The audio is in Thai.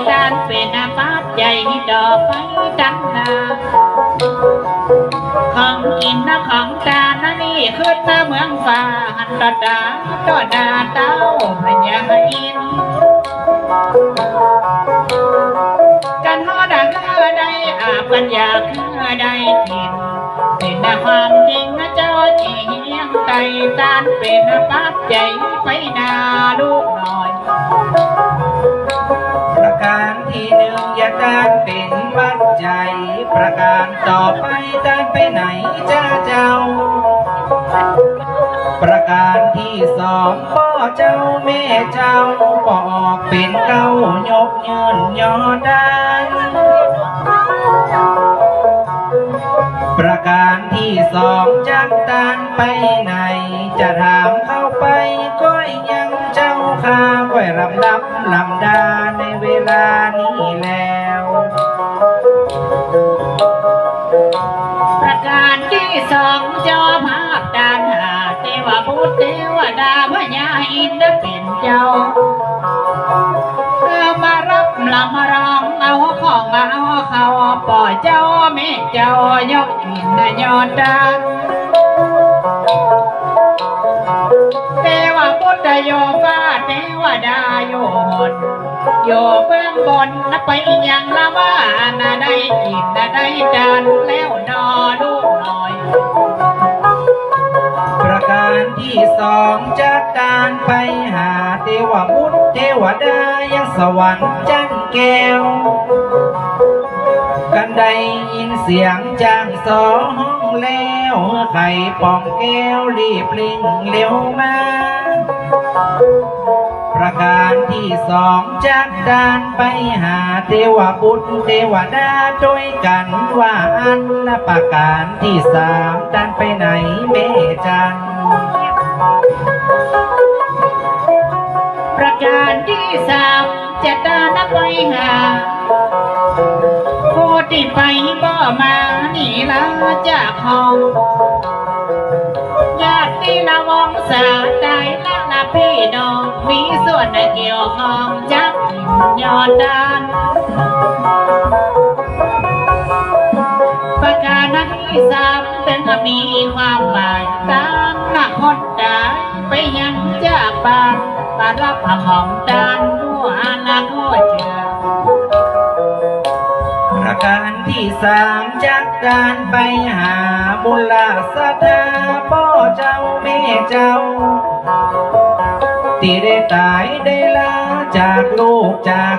ด้านเป็นปัจจัยดอกไม้ดังนาของกินนะของจานนะนี่ขึ้นมาเมืองฟ้าหันตาดาต่อดาเต้าพญาอินกันหอดังได้อาบกันอยากได้กินเป็นความจริงนะเจ้าจริงยังใจตานเป็นปัจจัยไปนาลูกหน่อยประการที่หนึ่งอย่าด้านเป็นปัจจัยประการต่อไปด้านไปไหนจ้าเจ้าประการที่สองพ่อเจ้าแม่เจ้าบอกเป็นเก้ายกยืนยอด้านประการที่สองจากตานไปไหนจะถามเข้าไปก็ยังเจ้าข้าก็รำดับลำดาในเวลานี้แล้วประการที่สองเจ้าภาพดานหาเทวพุทธเทวดาพญาอินทร์เป็นเจ้ามารับลำรองเอาของเอาเขาปล่อยเจ้าแม่เจ้ายกอินทร์ยอดดานเทวพุทธโยฟ้าเทวดาโยหนโยเบื้องบนไปยังละว่านาได้กินนาได้จานแล้วนอลูกหน่อยประการที่สองจากการไปหาเทวพุทธเทวดายังสวรรค์จันแก้วกันได้ยินเสียงจางสอห้องแล้วไข่ปองแก้วรีบลิงเร็วมาประการที่สองจากการไปหาเทวบุตรเทวดาด้วยกันว่าอันและประการที่สามดันไปไหนแม่จันประการที่สามจะดานไปหาโคติไปบ่มานี่ละจากห้องญาติละวงศาได้ละพี่น้องมีส่วนเกี่ยวข้องจักยอดดานประการที่สามเป็นมีความหมายตามละคนได้ไปยังจากบ้านมารับของดานด้วยอนาคตเชื่อประการที่สามจากการไปหาบุลาสถาพ่อเจ้าแม่เจ้าที่ได้ตายได้ลาจากลูกจาก